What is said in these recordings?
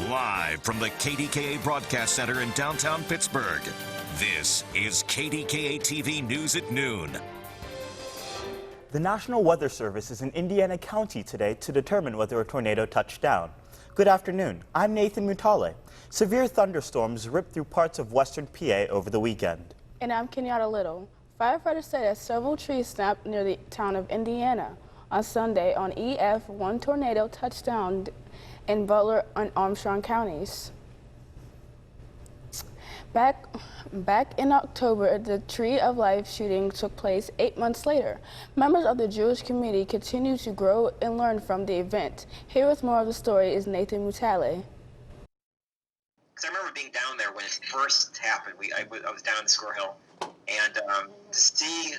Live from the KDKA Broadcast Center in downtown Pittsburgh, this is KDKA TV News at noon. The National Weather Service is in Indiana County today to determine whether a tornado touched down. Good afternoon, I'm Nathan Mutale. Severe thunderstorms ripped through parts of western PA over the weekend. And I'm Kenyatta Little. Firefighters say that several trees snapped near the town of Indiana. On Sunday, on EF, one tornado touched down in Butler and Armstrong counties. Back in October, the Tree of Life shooting took place 8 months later. Members of the Jewish community continue to grow and learn from the event. Here with more of the story is Nathan Mutale. I remember being down there when it first happened. I was down in Squirrel Hill, and to see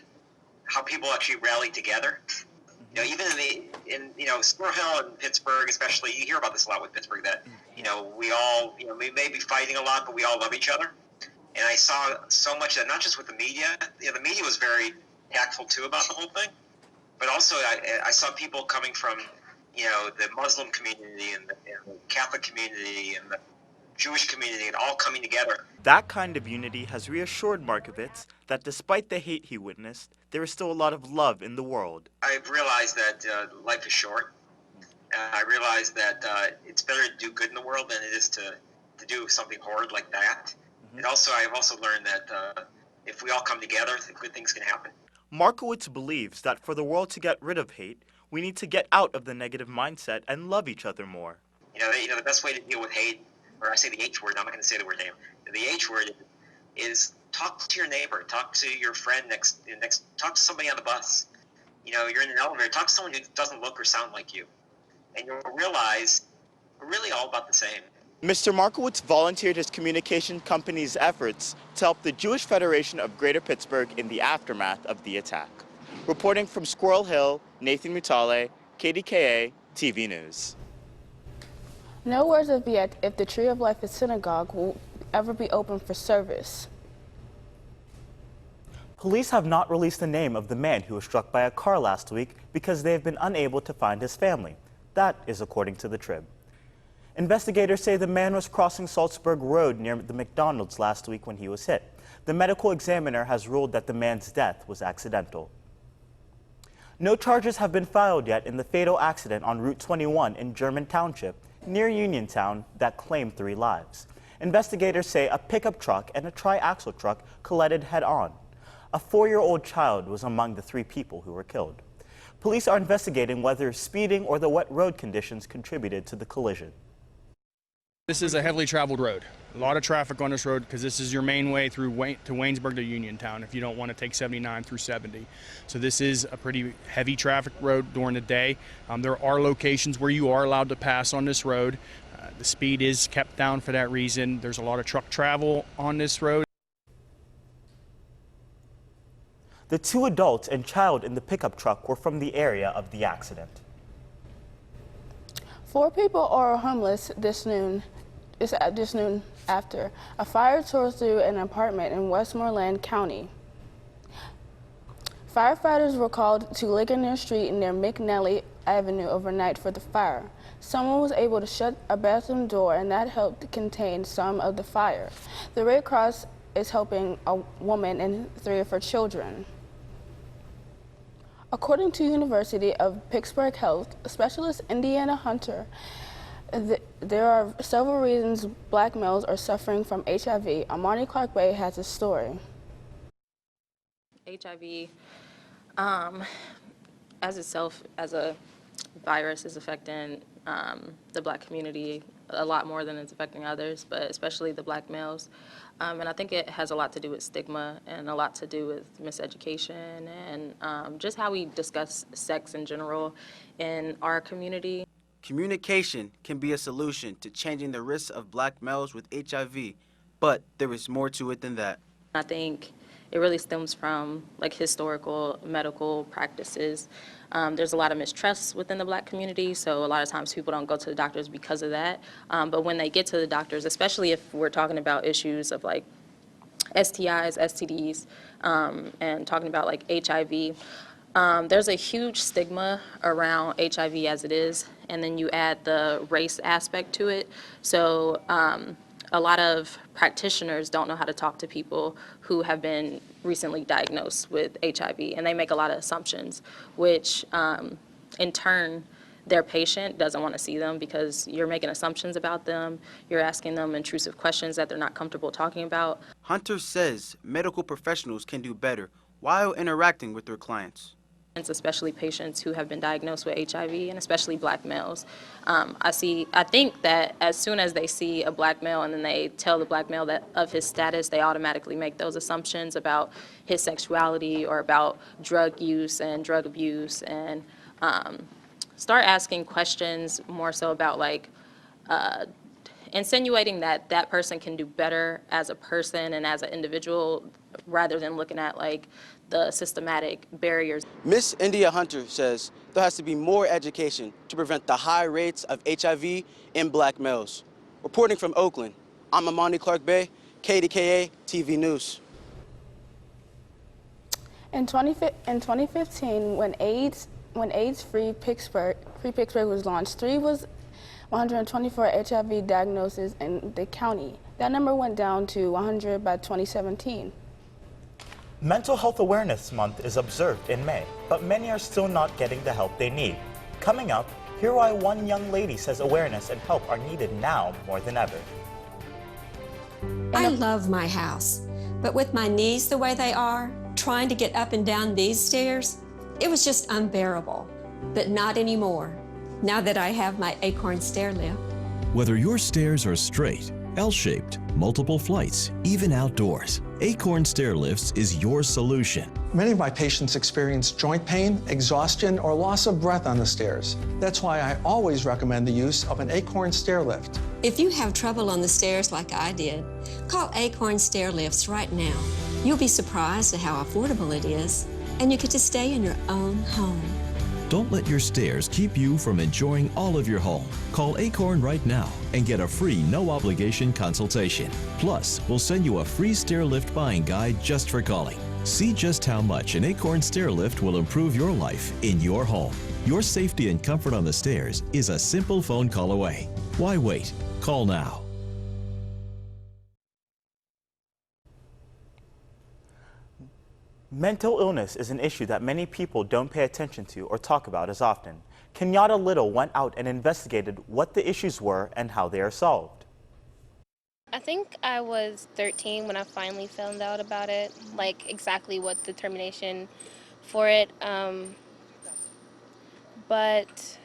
how people actually rallied together. You know, even in Squirrel Hill and Pittsburgh, especially, you hear about this a lot with Pittsburgh, that, we all, we may be fighting a lot, but we all love each other. And I saw so much that, not just with the media, the media was very tactful too about the whole thing, but also I saw people coming from, the Muslim community and the Catholic community and the Jewish community and all coming together. That kind of unity has reassured Markovitz that despite the hate he witnessed, there is still a lot of love in the world. I've realized that life is short. I realized that it's better to do good in the world than it is to do something horrid like that. And also, I've also learned that if we all come together, good things can happen. Markowitz believes that for the world to get rid of hate, we need to get out of the negative mindset and love each other more. The best way to deal with hate, or I say the H word, I'm not going to say the word name. The H word is talk to your neighbor, talk to your friend next, talk to somebody on the bus. You're in an elevator, talk to someone who doesn't look or sound like you. And you'll realize we're really all about the same. Mr. Markowitz volunteered his communication company's efforts to help the Jewish Federation of Greater Pittsburgh in the aftermath of the attack. Reporting from Squirrel Hill, Nathan Mutale, KDKA TV News. No words have yet if the Tree of Life synagogue will ever be open for service. Police have not released the name of the man who was struck by a car last week because they have been unable to find his family. That is according to the Trib. Investigators say the man was crossing Salzburg Road near the McDonald's last week when he was hit. The medical examiner has ruled that the man's death was accidental. No charges have been filed yet in the fatal accident on Route 21 in German Township near Uniontown that claimed 3 lives. Investigators say a pickup truck and a tri-axle truck collided head-on. A 4-year-old child was among the 3 people who were killed. Police are investigating whether speeding or the wet road conditions contributed to the collision. This is a heavily traveled road. A lot of traffic on this road because this is your main way through to Waynesburg to Uniontown if you don't want to take 79 through 70. So this is a pretty heavy traffic road during the day. There are locations where you are allowed to pass on this road. The speed is kept down for that reason. There's a lot of truck travel on this road. The 2 adults and child in the pickup truck were from the area of the accident. 4 people are homeless this noon after a fire tore through an apartment in Westmoreland County. Firefighters were called to Ligonier Street near McNally Avenue overnight for the fire. Someone was able to shut a bathroom door, and that helped contain some of the fire. The Red Cross is helping a woman and 3 of her children. According to University of Pittsburgh Health Specialist Indiana Hunter, there are several reasons black males are suffering from HIV. Amani Clark Bay has a story. HIV, as itself, as a virus, is affecting the black community a lot more than it's affecting others, but especially the black males. And I think it has a lot to do with stigma and a lot to do with miseducation and just how we discuss sex in general in our community. Communication can be a solution to changing the risks of black males with HIV, but there is more to it than that. I think it really stems from historical medical practices. There's a lot of mistrust within the black community, so a lot of times people don't go to the doctors because of that. But when they get to the doctors, especially if we're talking about issues of STIs, STDs, and talking about HIV, There's a huge stigma around HIV as it is, and then you add the race aspect to it. So a lot of practitioners don't know how to talk to people who have been recently diagnosed with HIV, and they make a lot of assumptions, which in turn, their patient doesn't want to see them because you're making assumptions about them, you're asking them intrusive questions that they're not comfortable talking about. Hunter says medical professionals can do better while interacting with their clients. Especially patients who have been diagnosed with HIV, and especially black males. I think that as soon as they see a black male and then they tell the black male that of his status, they automatically make those assumptions about his sexuality or about drug use and drug abuse, and start asking questions more so about like insinuating that that person can do better as a person and as an individual rather than looking at like the systematic barriers. Miss India Hunter says there has to be more education to prevent the high rates of HIV in black males. Reporting from Oakland, I'm Amani Clark Bay, KDKA TV News. In 2015, when AIDS-free Pittsburgh was launched, 124 HIV diagnoses in the county. That number went down to 100 by 2017. Mental Health Awareness Month is observed in May, but many are still not getting the help they need. Coming up, hear why one young lady says awareness and help are needed now more than ever. I love my house, but with my knees the way they are, trying to get up and down these stairs, it was just unbearable. But not anymore, now that I have my Acorn stair lift. Whether your stairs are straight, L-shaped, multiple flights, even outdoors, Acorn Stair Lifts is your solution. Many of my patients experience joint pain, exhaustion, or loss of breath on the stairs. That's why I always recommend the use of an Acorn stair lift. If you have trouble on the stairs like I did, call Acorn Stair Lifts right now. You'll be surprised at how affordable it is, and you get to stay in your own home. Don't let your stairs keep you from enjoying all of your home. Call Acorn right now and get a free no-obligation consultation. Plus, we'll send you a free stair lift buying guide just for calling. See just how much an Acorn stair lift will improve your life in your home. Your safety and comfort on the stairs is a simple phone call away. Why wait? Call now. Mental illness is an issue that many people don't pay attention to or talk about as often. Kenyatta Little went out and investigated what the issues were and how they are solved. I think I was 13 when I finally found out about it, like exactly what the termination for it. But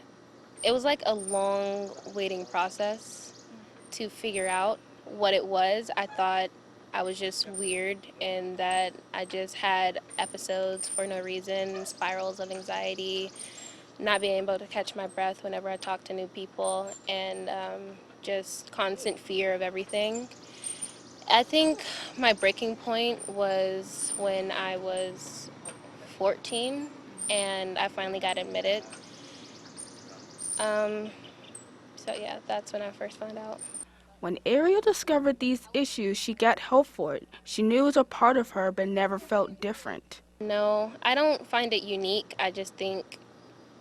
it was like a long waiting process to figure out what it was. I thought I was just weird and that I just had episodes for no reason, spirals of anxiety, not being able to catch my breath whenever I talk to new people, and just constant fear of everything. I think my breaking point was when I was 14 and I finally got admitted. So yeah, that's when I first found out. When Ariel discovered these issues, she got help for it. She knew it was a part of her, but never felt different. No, I don't find it unique. I just think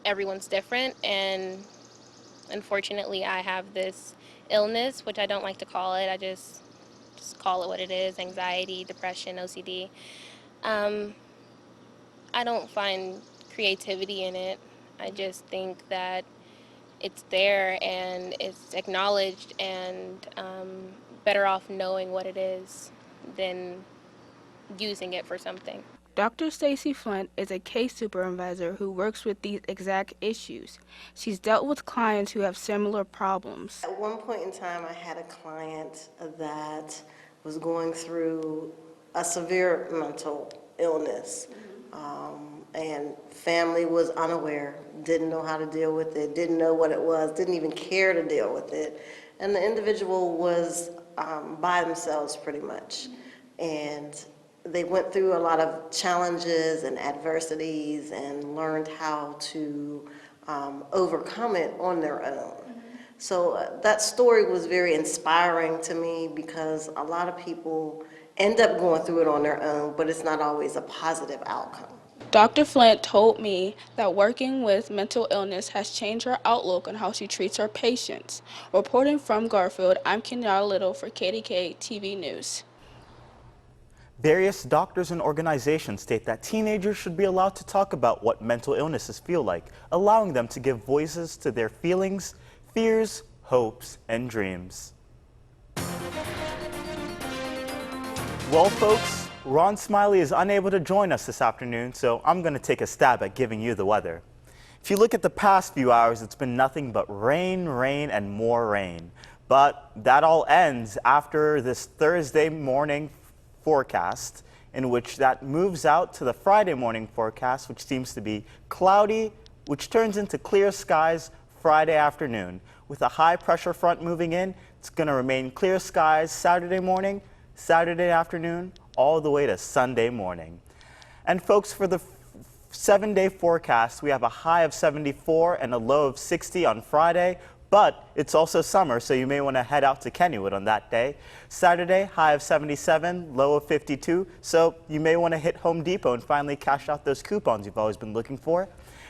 everyone's different, and unfortunately I have this illness, which I don't like to call it. I just call it what it is: anxiety, depression, OCD. I don't find creativity in it. I just think that it's there and it's acknowledged, and better off knowing what it is than using it for something. Dr. Stacy Flint is a case supervisor who works with these exact issues. She's dealt with clients who have similar problems. At one point in time, I had a client that was going through a severe mental illness. And family was unaware, didn't know how to deal with it, didn't know what it was, didn't even care to deal with it. And the individual was by themselves pretty much. And they went through a lot of challenges and adversities and learned how to overcome it on their own. So that story was very inspiring to me, because a lot of people end up going through it on their own, but it's not always a positive outcome. Dr. Flint told me that working with mental illness has changed her outlook on how she treats her patients. Reporting from Garfield, I'm Kenyatta Little for KDKA TV News. Various doctors and organizations state that teenagers should be allowed to talk about what mental illnesses feel like, allowing them to give voices to their feelings, fears, hopes, and dreams. Well, folks, Ron Smiley is unable to join us this afternoon, so I'm going to take a stab at giving you the weather. If you look at the past few hours, it's been nothing but rain, rain, and more rain. But that all ends after this Thursday morning forecast, in which that moves out to the Friday morning forecast, which seems to be cloudy, which turns into clear skies Friday afternoon. With a high pressure front moving in, it's going to remain clear skies Saturday morning, Saturday afternoon, all the way to Sunday morning. And folks, for the 7-day forecast, we have a high of 74 and a low of 60 on Friday, but it's also summer, so you may want to head out to Kennywood on that day. Saturday, high of 77, low of 52, so you may want to hit Home Depot and finally cash out those coupons you've always been looking for.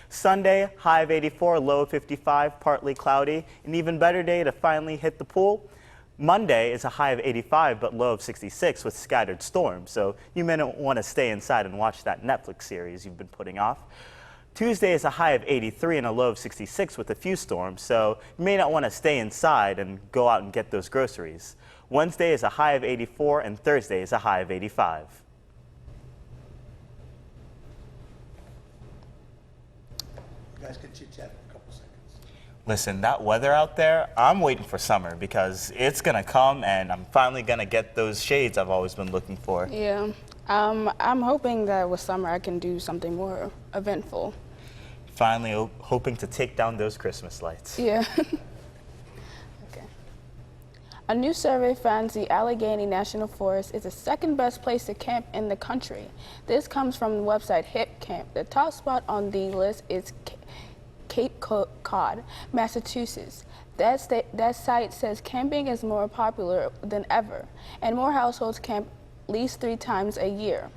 Sunday, high of 84, low of 55, partly cloudy, an even better day to finally hit the pool. Monday is a high of 85 but low of 66 with scattered storms, so you may not want to stay inside and watch that Netflix series you've been putting off. Tuesday is a high of 83 and a low of 66 with a few storms, so you may not want to stay inside and go out and get those groceries. Wednesday is a high of 84 and Thursday is a high of 85. You guys can chit-chat for a couple seconds. Listen, that weather out there, I'm waiting for summer because it's going to come and I'm finally going to get those shades I've always been looking for. Yeah, I'm hoping that with summer I can do something more eventful. Finally hoping to take down those Christmas lights. Yeah. Okay. A new survey finds the Allegheny National Forest is the second best place to camp in the country. This comes from the website Hip Camp. The top spot on the list is Cape Cod, Massachusetts. That site says camping is more popular than ever, and more households camp at least 3 times a year.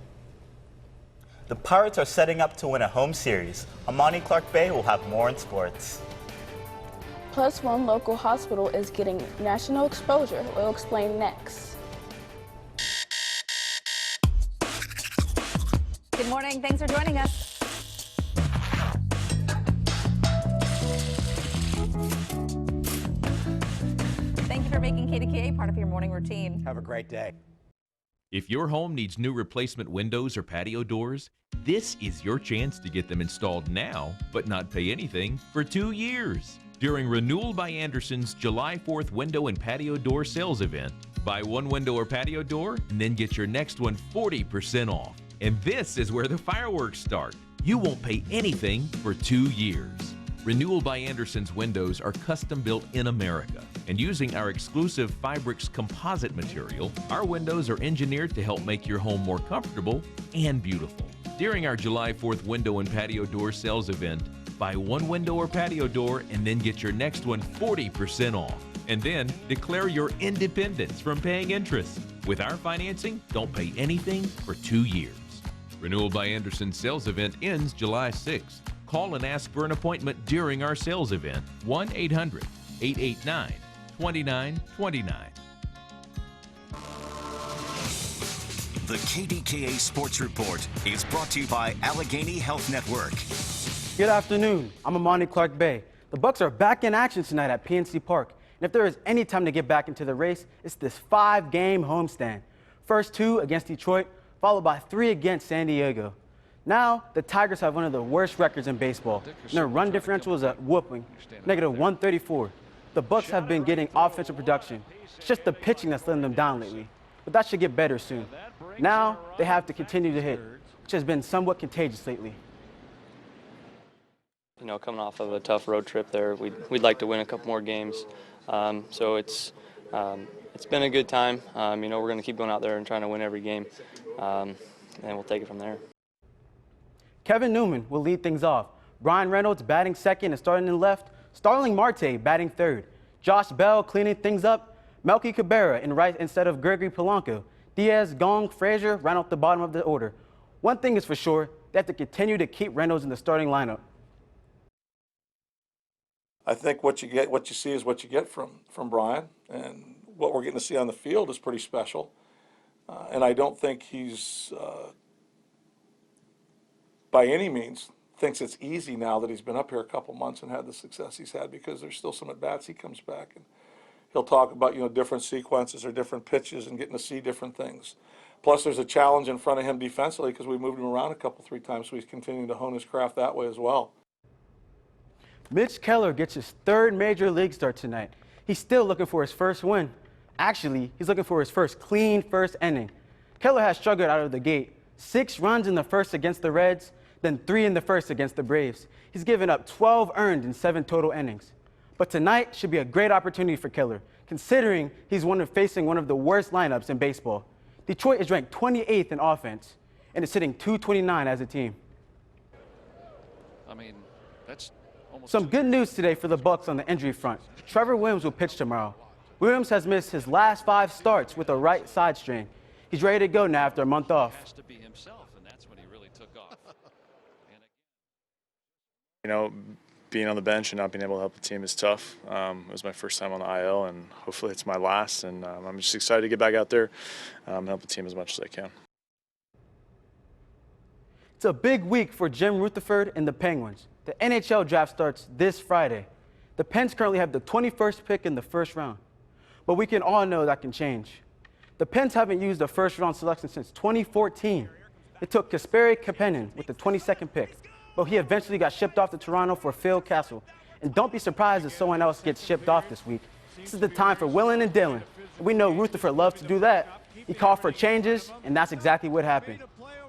The Pirates are setting up to win a home series. Amani Clark Bay will have more in sports. Plus, one local hospital is getting national exposure. We'll explain next. Good morning. Thanks for joining us. Thank you for making KDKA part of your morning routine. Have a great day. If your home needs new replacement windows or patio doors, this is your chance to get them installed now, but not pay anything for 2 years. During Renewal by Anderson's July 4th window and patio door sales event, buy one window or patio door and then get your next one 40% off. And this is where the fireworks start. You won't pay anything for 2 years. Renewal by Anderson's windows are custom built in America, and using our exclusive Fibrix composite material, our windows are engineered to help make your home more comfortable and beautiful. During our July 4th window and patio door sales event, buy one window or patio door and then get your next one 40% off. And then declare your independence from paying interest. With our financing, don't pay anything for 2 years. Renewal by Anderson sales event ends July 6th. Call and ask for an appointment during our sales event. 1-800-889-2929. The KDKA Sports Report is brought to you by Allegheny Health Network. Good afternoon. I'm Amani Clark Bay. The Bucks are back in action tonight at PNC Park. And if there is any time to get back into the race, it's this 5-game homestand. First 2 against Detroit, followed by 3 against San Diego. Now, the Tigers have one of the worst records in baseball, and their run differential is a whooping, -134. The Bucks have been getting offensive production. It's just the pitching that's letting them down lately. But that should get better soon. Now, they have to continue to hit, which has been somewhat contagious lately. You know, coming off of a tough road trip there, we'd like to win a couple more games. So it's been a good time. You know, we're going to keep going out there and trying to win every game, and we'll take it from there. Kevin Newman will lead things off. Brian Reynolds batting second and starting in left. Starling Marte batting third. Josh Bell cleaning things up. Melky Cabrera in right instead of Gregory Polanco. Diaz, Gong, Frazier round out the bottom of the order. One thing is for sure, they have to continue to keep Reynolds in the starting lineup. I think what you see is what you get from Brian, and what we're getting to see on the field is pretty special. And I don't think he's, by any means, thinks it's easy now that he's been up here a couple months and had the success he's had, because there's still some at-bats. He comes back and he'll talk about, different sequences or different pitches and getting to see different things. Plus, there's a challenge in front of him defensively because we moved him around three times, so he's continuing to hone his craft that way as well. Mitch Keller gets his third major league start tonight. He's still looking for his first win. Actually, he's looking for his clean first inning. Keller has struggled out of the gate. 6 runs in the first against the Reds, then 3 in the first against the Braves. He's given up 12 earned in 7 total innings. But tonight should be a great opportunity for Keller, considering he's facing one of the worst lineups in baseball. Detroit is ranked 28th in offense and is hitting .229 as a team. I mean, that's almost some good news today for the Bucks on the injury front. Trevor Williams will pitch tomorrow. Williams has missed his last 5 starts with a right side strain. He's ready to go now after a month off. has to be himself, and that's when he really took off. Being on the bench and not being able to help the team is tough. It was my first time on the IL, and hopefully it's my last. And I'm just excited to get back out there and help the team as much as I can. It's a big week for Jim Rutherford and the Penguins. The NHL draft starts this Friday. The Pens currently have the 21st pick in the first round, but we can all know that can change. The Pens haven't used a first-round selection since 2014. It took Kasperi Kapanen with the 22nd pick, but he eventually got shipped off to Toronto for Phil Kessel. And don't be surprised if someone else gets shipped off this week. This is the time for Willen and Dillon. We know Rutherford loves to do that. He called for changes, and that's exactly what happened.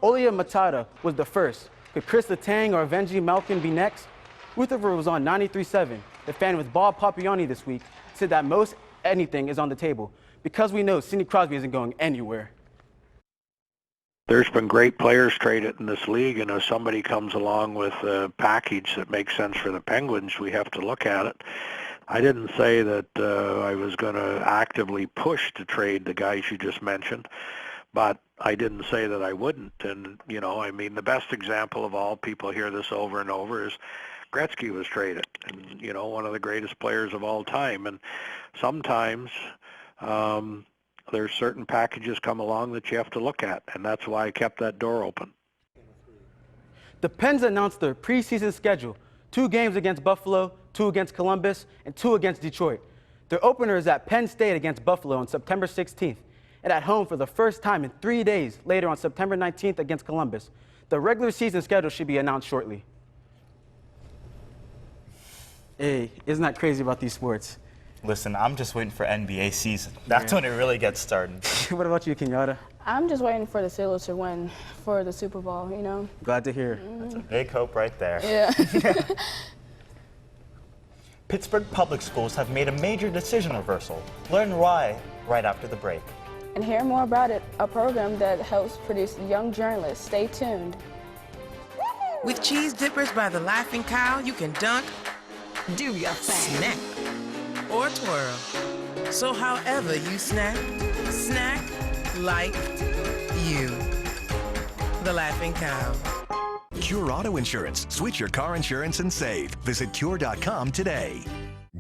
Olia Matata was the first. Could Chris Letang or Venji Malkin be next? Rutherford was on 93.7. The fan with Bob Papiani this week said that most anything is on the table because we know Sidney Crosby isn't going anywhere. There's been great players traded in this league, and if somebody comes along with a package that makes sense for the Penguins, we have to look at it. I didn't say that I was going to actively push to trade the guys you just mentioned, but I didn't say that I wouldn't. And, the best example of all, people hear this over and over, is Gretzky was traded, and, one of the greatest players of all time. And sometimes there's certain packages come along that you have to look at, and that's why I kept that door open. The Pens announced their preseason schedule: 2 games against Buffalo, 2 against Columbus, and 2 against Detroit. Their opener is at Penn State against Buffalo on September 16th, and at home for the first time in 3 days later on September 19th against Columbus. The regular season schedule should be announced shortly. Hey, isn't that crazy about these sports? Listen, I'm just waiting for NBA season. That's when it really gets started. What about you, Kenyatta? I'm just waiting for the Steelers to win for the Super Bowl, Glad to hear. That's a big hope right there. Yeah. Pittsburgh public schools have made a major decision reversal. Learn why right after the break. And hear more about it, a program that helps produce young journalists. Stay tuned. With cheese dippers by the Laughing Cow, you can dunk, do your thing, snack, or twirl. So however you snack like you. The Laughing Cow. Cure Auto Insurance. Switch your car insurance and save. Visit cure.com today.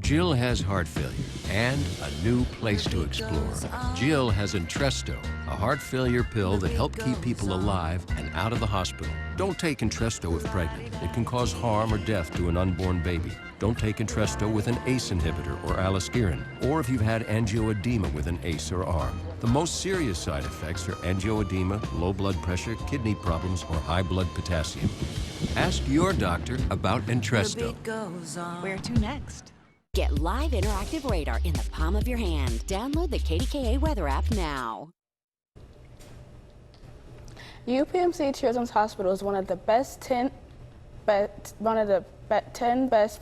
Jill has heart failure and a new place to explore. Jill has Entresto, a heart failure pill that helps keep people alive and out of the hospital. Don't take Entresto if pregnant. It can cause harm or death to an unborn baby. Don't take Entresto with an ACE inhibitor or aliskiren, or if you've had angioedema with an ACE or ARM. The most serious side effects are angioedema, low blood pressure, kidney problems, or high blood potassium. Ask your doctor about Entresto. Where to next? Get live interactive radar in the palm of your hand. Download the KDKA weather app now. UPMC Children's Hospital is one of the 10 best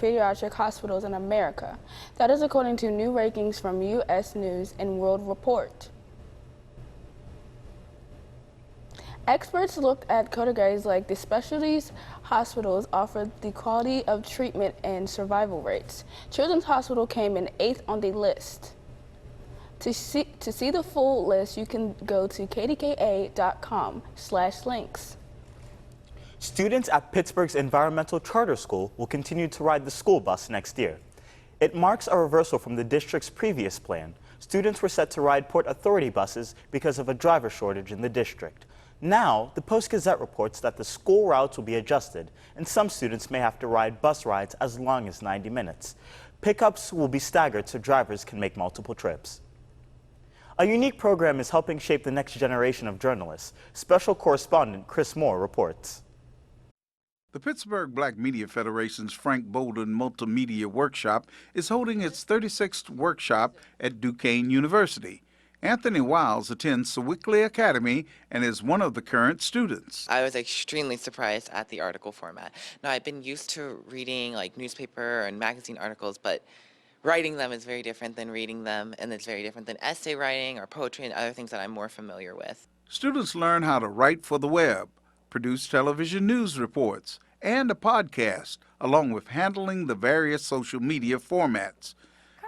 pediatric hospitals in America. That is according to new rankings from U.S. News and World Report. Experts looked at categories like the specialties hospitals offered, the quality of treatment, and survival rates. Children's Hospital came in 8th on the list. To see the full list, you can go to kdka.com/links. Students at Pittsburgh's Environmental Charter School will continue to ride the school bus next year. It marks a reversal from the district's previous plan. Students were set to ride Port Authority buses because of a driver shortage in the district. Now, the Post-Gazette reports that the school routes will be adjusted, and some students may have to ride bus rides as long as 90 minutes. Pickups will be staggered so drivers can make multiple trips. A unique program is helping shape the next generation of journalists. Special correspondent Chris Moore reports. The Pittsburgh Black Media Federation's Frank Bolden Multimedia Workshop is holding its 36th workshop at Duquesne University. Anthony Wiles attends Sewickley Academy and is one of the current students. I was extremely surprised at the article format. Now, I've been used to reading like newspaper and magazine articles, but writing them is very different than reading them, and it's very different than essay writing or poetry and other things that I'm more familiar with. Students learn how to write for the web, produce television news reports, and a podcast, along with handling the various social media formats.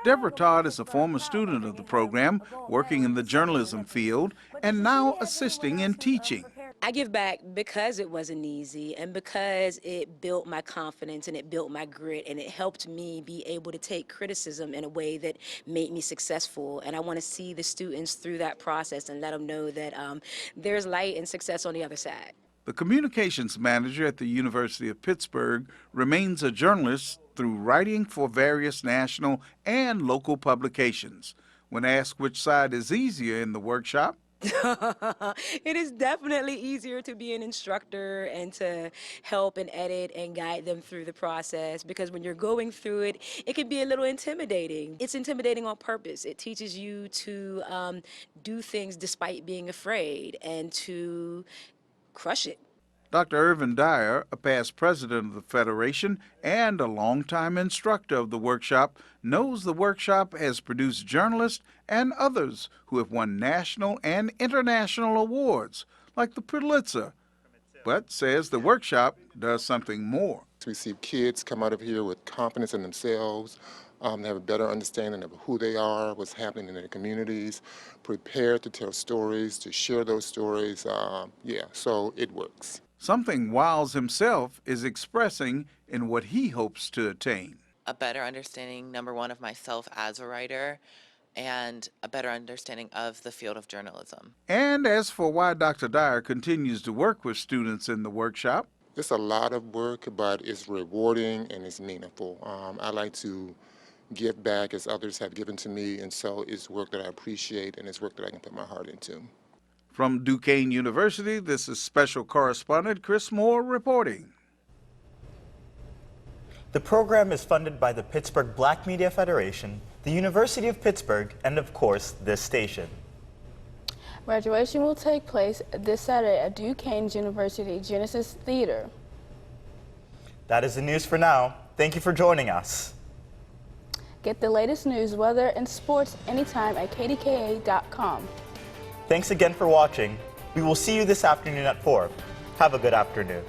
Deborah Todd is a former student of the program, working in the journalism field, and now assisting in teaching. I give back because it wasn't easy and because it built my confidence and it built my grit and it helped me be able to take criticism in a way that made me successful. And I want to see the students through that process and let them know that there's light and success on the other side. The communications manager at the University of Pittsburgh remains a journalist through writing for various national and local publications. When asked which side is easier in the workshop, it is definitely easier to be an instructor and to help and edit and guide them through the process, because when you're going through it, it can be a little intimidating. It's intimidating on purpose. It teaches you to do things despite being afraid and to crush it. Dr. Irvin Dyer, a past president of the Federation and a longtime instructor of the workshop, knows the workshop has produced journalists and others who have won national and international awards, like the Pulitzer, but says the workshop does something more. We see kids come out of here with confidence in themselves, they have a better understanding of who they are, what's happening in their communities, prepared to tell stories, to share those stories. So it works. Something Wiles himself is expressing in what he hopes to attain. A better understanding, number one, of myself as a writer, and a better understanding of the field of journalism. And as for why Dr. Dyer continues to work with students in the workshop, it's a lot of work, but it's rewarding and it's meaningful. I like to give back as others have given to me, and so it's work that I appreciate and it's work that I can put my heart into. From Duquesne University, this is Special Correspondent Chris Moore reporting. The program is funded by the Pittsburgh Black Media Federation, the University of Pittsburgh, and of course, this station. Graduation will take place this Saturday at Duquesne University Genesis Theater. That is the news for now. Thank you for joining us. Get the latest news, weather, and sports anytime at kdka.com. Thanks again for watching. We will see you this afternoon at 4. Have a good afternoon.